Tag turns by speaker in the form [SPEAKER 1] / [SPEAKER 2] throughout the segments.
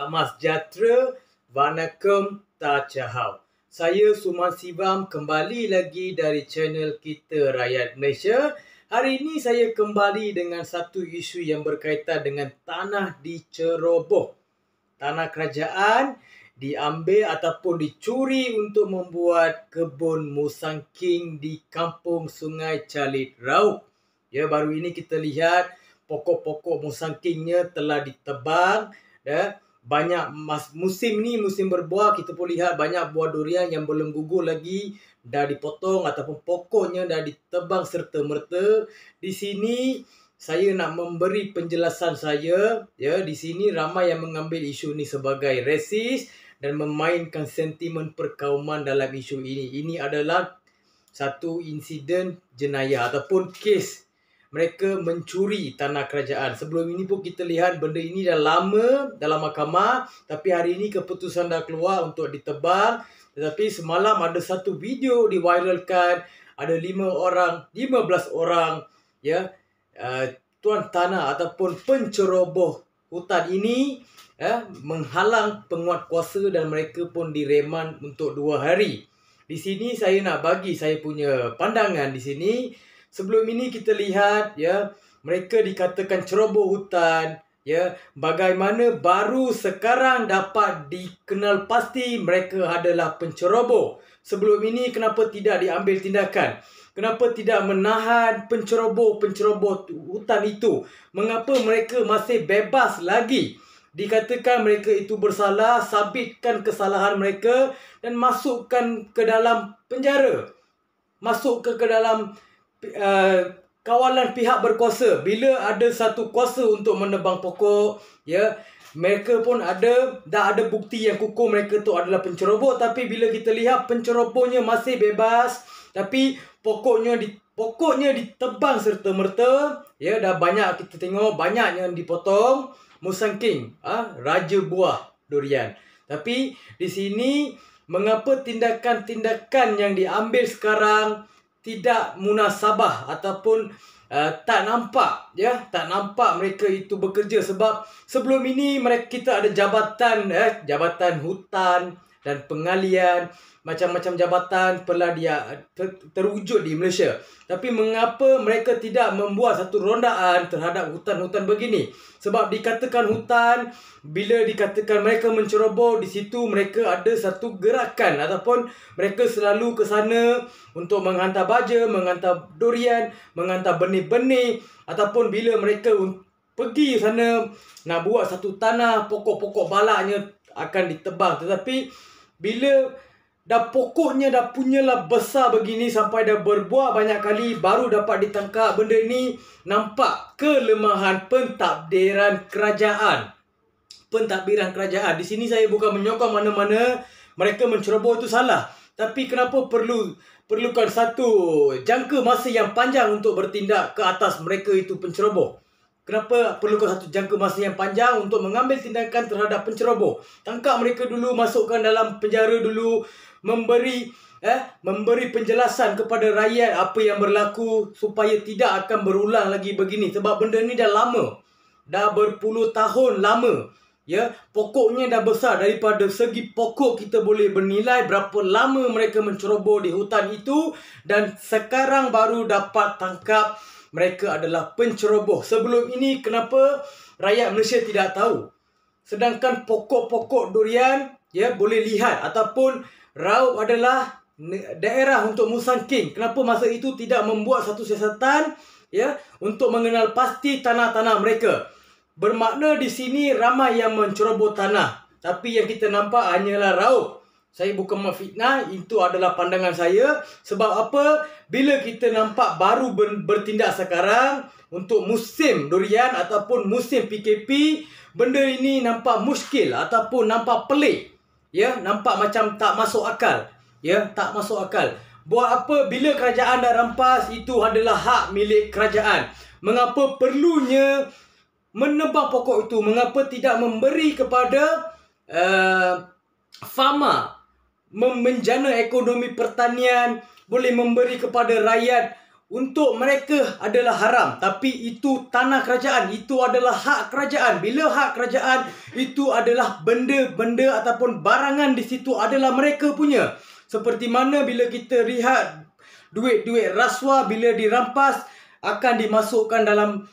[SPEAKER 1] Selamat sejahtera, Vanakkam Tachahau. Saya Suman Sivam kembali lagi dari channel kita Rakyat Malaysia. Hari ini saya kembali dengan satu isu yang berkaitan dengan tanah diceroboh. Tanah kerajaan diambil ataupun dicuri untuk membuat kebun musang king di kampung Sungai Calit Raub. Ya, baru ini kita lihat pokok-pokok musang kingnya telah ditebang. Ya, banyak musim ni, musim berbuah, kita pun lihat banyak buah durian yang belum gugur lagi dah dipotong ataupun pokoknya dah ditebang serta-merta. Di sini saya nak memberi penjelasan saya. Ya, di sini ramai yang mengambil isu ini sebagai resis dan memainkan sentimen perkauman dalam isu ini. Ini adalah satu insiden jenayah ataupun kes mereka mencuri tanah kerajaan. Sebelum ini pun kita lihat benda ini dah lama dalam mahkamah, tapi hari ini keputusan dah keluar untuk ditebang. Tetapi semalam ada satu video diviralkan, ada 15 orang ya tuan tanah ataupun penceroboh hutan ini menghalang penguatkuasa dan mereka pun direman untuk 2 hari. Di sini saya nak bagi saya punya pandangan di sini. Sebelum ini kita lihat ya mereka dikatakan ceroboh hutan, ya, bagaimana baru sekarang dapat dikenal pasti mereka adalah penceroboh. Sebelum ini kenapa tidak diambil tindakan? Kenapa tidak menahan penceroboh-penceroboh hutan itu? Mengapa mereka masih bebas lagi? Dikatakan mereka itu bersalah, sabitkan kesalahan mereka dan masukkan ke dalam penjara. Masuk ke dalam kawalan pihak berkuasa. Bila ada satu kuasa untuk menebang pokok, ya, mereka pun dah ada bukti yang kukuh mereka tu adalah penceroboh. Tapi bila kita lihat pencerobohnya masih bebas, tapi pokoknya ditebang serta-merta, ya, dah banyak kita tengok banyak yang dipotong. Musang king, raja buah durian. Tapi di sini mengapa tindakan-tindakan yang diambil sekarang tidak munasabah ataupun tak nampak, ya, tak nampak mereka itu bekerja. Sebab sebelum ini kita ada jabatan hutan dan pengalian, macam-macam jabatan telah terwujud di Malaysia. Tapi mengapa mereka tidak membuat satu rondaan terhadap hutan-hutan begini? Sebab dikatakan hutan, bila dikatakan mereka menceroboh, di situ mereka ada satu gerakan ataupun mereka selalu ke sana untuk menghantar baja, menghantar durian, menghantar benih-benih, ataupun bila mereka pergi sana nak buat satu tanah, pokok-pokok balaknya akan ditebang. Tetapi bila pokoknya dah punyalah besar begini sampai dah berbuah banyak kali baru dapat ditangkap, benda ini nampak kelemahan pentadbiran kerajaan. Pentadbiran kerajaan. Di sini saya bukan menyokong mana-mana mereka menceroboh itu salah. Tapi kenapa perlukan satu jangka masa yang panjang untuk bertindak ke atas mereka itu penceroboh? Kenapa perlukan satu jangka masa yang panjang untuk mengambil tindakan terhadap penceroboh? Tangkap mereka dulu, masukkan dalam penjara dulu, memberi penjelasan kepada rakyat apa yang berlaku supaya tidak akan berulang lagi begini. Sebab benda ni dah lama, dah berpuluh tahun lama. Ya, pokoknya dah besar. Daripada segi pokok kita boleh bernilai berapa lama mereka menceroboh di hutan itu, dan sekarang baru dapat tangkap mereka adalah penceroboh. Sebelum ini kenapa rakyat Malaysia tidak tahu? Sedangkan pokok-pokok durian, ya, boleh lihat, ataupun Raub adalah daerah untuk musang king. Kenapa masa itu tidak membuat satu siasatan, ya, untuk mengenal pasti tanah-tanah mereka? Bermakna di sini ramai yang menceroboh tanah, tapi yang kita nampak hanyalah Raub. Saya bukan memfitnah, itu adalah pandangan saya. Sebab apa? Bila kita nampak baru bertindak sekarang untuk musim durian ataupun musim PKP, benda ini nampak muskil ataupun nampak pelik. Ya, nampak macam tak masuk akal. Ya, tak masuk akal. Buat apa bila kerajaan dah rampas, itu adalah hak milik kerajaan. Mengapa perlunya menebang pokok itu? Mengapa tidak memberi kepada farmer, menjana ekonomi pertanian, boleh memberi kepada rakyat untuk mereka adalah haram, tapi itu tanah kerajaan, itu adalah hak kerajaan. Bila hak kerajaan, itu adalah benda-benda ataupun barangan di situ adalah mereka punya. Seperti mana bila kita lihat duit-duit rasuah bila dirampas akan dimasukkan dalam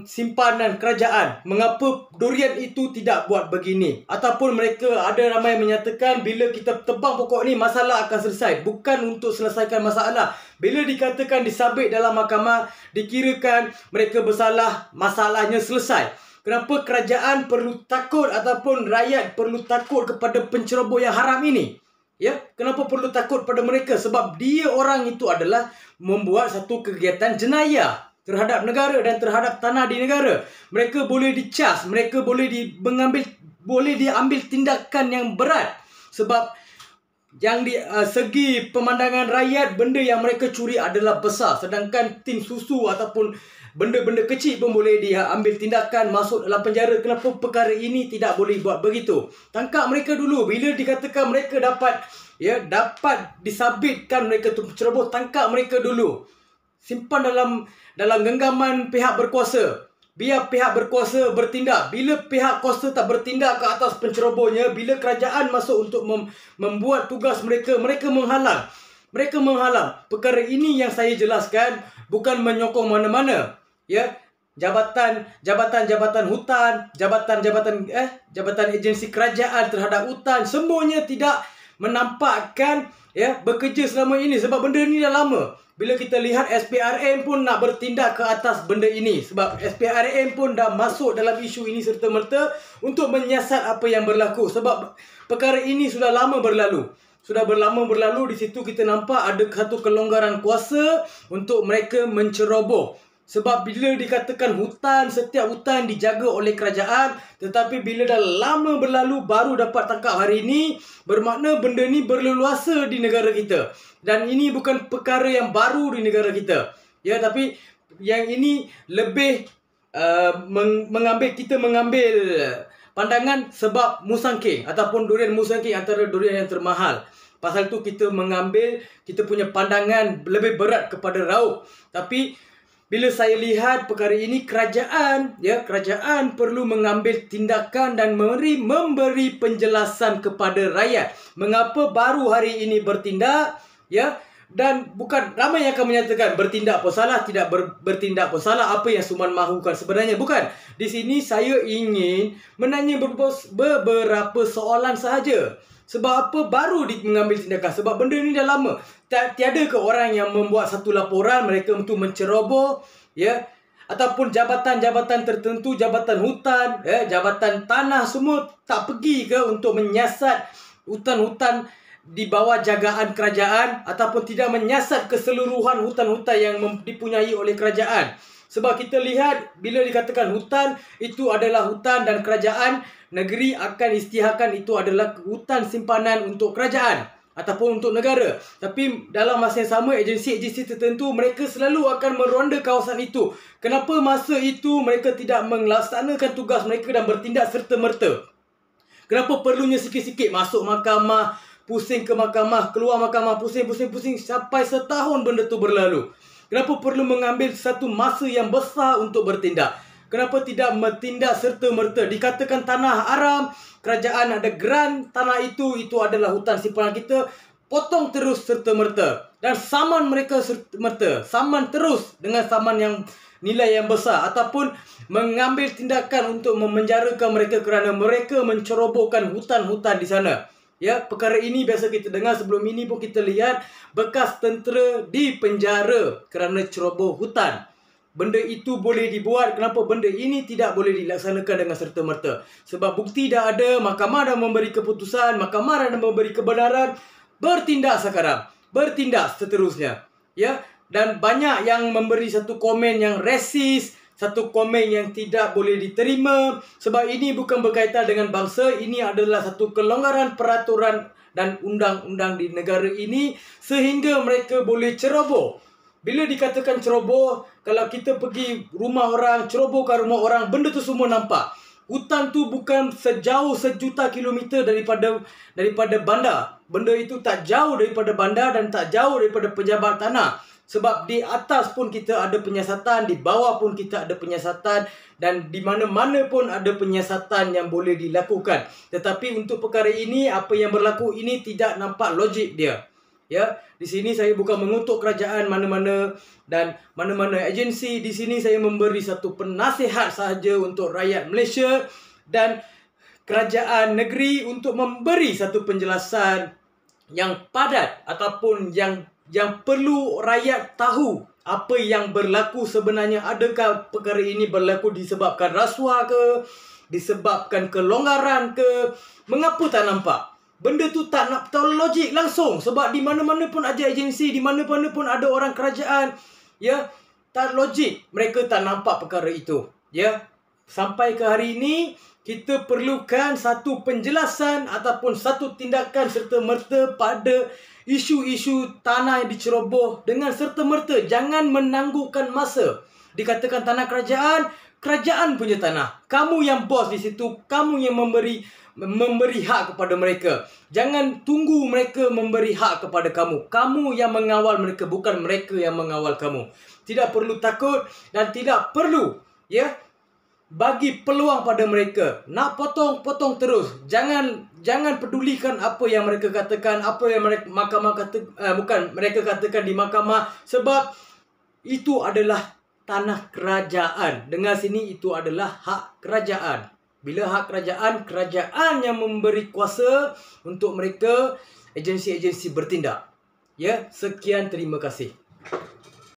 [SPEAKER 1] simpanan kerajaan. Mengapa Durian itu tidak buat begini? Ataupun mereka ada ramai menyatakan bila kita tebang pokok ni masalah akan selesai. Bukan untuk selesaikan masalah. Bila dikatakan disabit dalam mahkamah, dikirakan mereka bersalah, masalahnya selesai. Kenapa kerajaan perlu takut ataupun rakyat perlu takut kepada penceroboh yang haram ini? Ya, kenapa perlu takut pada mereka? Sebab dia orang itu adalah membuat satu kegiatan jenayah terhadap negara dan terhadap tanah di negara. Mereka boleh dicas, mereka boleh diambil tindakan yang berat. Sebab yang di segi pemandangan rakyat, benda yang mereka curi adalah besar. Sedangkan tin susu ataupun benda-benda kecil pun boleh diambil tindakan, masuk dalam penjara. Kenapa perkara ini tidak boleh buat begitu? Tangkap mereka dulu. Bila dikatakan mereka dapat disabitkan mereka tu penceroboh, tangkap mereka dulu. Simpan dalam genggaman pihak berkuasa. Biar pihak berkuasa bertindak. Bila pihak kuasa tak bertindak ke atas pencerobohnya, bila kerajaan masuk untuk membuat tugas mereka, mereka menghalang. Mereka menghalang. Perkara ini yang saya jelaskan bukan menyokong mana-mana. Ya, jabatan hutan, jabatan agensi kerajaan terhadap hutan, semuanya tidak menampakkan bekerja selama ini sebab benda ni dah lama. Bila kita lihat SPRM pun nak bertindak ke atas benda ini. Sebab SPRM pun dah masuk dalam isu ini serta-merta untuk menyiasat apa yang berlaku. Sebab perkara ini sudah lama berlalu. Di situ kita nampak ada satu kelonggaran kuasa untuk mereka menceroboh. Sebab bila dikatakan hutan, setiap hutan dijaga oleh kerajaan, tetapi bila dah lama berlalu baru dapat tangkap hari ini, bermakna benda ni berleluasa di negara kita. Dan ini bukan perkara yang baru di negara kita. Ya, tapi yang ini lebih mengambil pandangan sebab musangking ataupun durian musangking antara durian yang termahal. Pasal tu kita punya pandangan lebih berat kepada raup. Tapi bila saya lihat perkara ini, kerajaan perlu mengambil tindakan dan memberi penjelasan kepada rakyat. Mengapa baru hari ini bertindak, dan bukan ramai yang akan menyatakan bertindak pun salah, tidak bertindak pun salah, apa yang Suman mahukan sebenarnya. Bukan. Di sini saya ingin menanya beberapa soalan sahaja. Sebab apa baru mengambil tindakan? Sebab benda ni dah lama. Tiada ke orang yang membuat satu laporan mereka untuk menceroboh, ataupun jabatan-jabatan tertentu, jabatan hutan, jabatan tanah, semua tak pergi ke untuk menyiasat hutan-hutan di bawah jagaan kerajaan, ataupun tidak menyiasat keseluruhan hutan-hutan yang dipunyai oleh kerajaan. Sebab kita lihat bila dikatakan hutan, itu adalah hutan dan kerajaan negeri akan isytiharkan itu adalah hutan simpanan untuk kerajaan ataupun untuk negara. Tapi dalam masa yang sama, agensi-agensi tertentu mereka selalu akan meronda kawasan itu. Kenapa masa itu mereka tidak melaksanakan tugas mereka dan bertindak serta-merta? Kenapa perlunya sikit-sikit masuk mahkamah, pusing ke mahkamah, keluar mahkamah, pusing sampai setahun benda tu berlalu? Kenapa perlu mengambil satu masa yang besar untuk bertindak? Kenapa tidak bertindak serta-merta? Dikatakan tanah haram, kerajaan ada grant tanah itu adalah hutan simpanan kita, potong terus serta-merta. Dan saman mereka serta-merta. Saman terus dengan saman yang nilai yang besar. Ataupun mengambil tindakan untuk memenjarakan mereka kerana mereka mencerobohkan hutan-hutan di sana. Ya, perkara ini biasa kita dengar. Sebelum ini pun kita lihat bekas tentera di penjara kerana ceroboh hutan. Benda itu boleh dibuat. Kenapa benda ini tidak boleh dilaksanakan dengan serta-merta? Sebab bukti dah ada, mahkamah dah memberi keputusan, mahkamah dah memberi kebenaran. Bertindak sekarang, bertindak seterusnya. Ya, dan banyak yang memberi satu komen yang resis, satu komen yang tidak boleh diterima. Sebab ini bukan berkaitan dengan bangsa, ini adalah satu kelonggaran peraturan dan undang-undang di negara ini sehingga mereka boleh ceroboh. Bila dikatakan ceroboh, kalau kita pergi rumah orang, cerobohkan rumah orang, benda tu semua nampak. Hutan tu bukan sejauh sejuta kilometer daripada bandar. Benda itu tak jauh daripada bandar dan tak jauh daripada pejabat tanah. Sebab di atas pun kita ada penyiasatan, di bawah pun kita ada penyiasatan, dan di mana-mana pun ada penyiasatan yang boleh dilakukan. Tetapi untuk perkara ini, apa yang berlaku ini tidak nampak logik dia. Ya, di sini saya bukan mengutuk kerajaan mana-mana dan mana-mana agensi. Di sini saya memberi satu penasihat sahaja untuk rakyat Malaysia dan kerajaan negeri untuk memberi satu penjelasan yang padat ataupun yang perlu rakyat tahu apa yang berlaku sebenarnya. Adakah perkara ini berlaku disebabkan rasuah ke, disebabkan kelonggaran ke? Mengapa tak nampak? Benda tu tak nak tahu logik langsung. Sebab di mana-mana pun ada agensi, di mana-mana pun ada orang kerajaan, ya, tak logik. Mereka tak nampak perkara itu, ya. Sampai ke hari ini kita perlukan satu penjelasan ataupun satu tindakan serta-merta pada isu-isu tanah yang diceroboh dengan serta-merta. Jangan menanggukkan masa. Dikatakan tanah kerajaan, kerajaan punya tanah. Kamu yang bos di situ, kamu yang memberi hak kepada mereka. Jangan tunggu mereka memberi hak kepada kamu. Kamu yang mengawal mereka, bukan mereka yang mengawal kamu. Tidak perlu takut dan tidak perlu, ya, bagi peluang pada mereka. Nak potong terus. Jangan pedulikan apa yang mereka katakan, apa yang mereka mereka katakan di mahkamah, sebab itu adalah tanah kerajaan. Dengar sini, itu adalah hak kerajaan. Bila hak kerajaan, kerajaan yang memberi kuasa untuk mereka, agensi-agensi bertindak. Ya, sekian, terima kasih.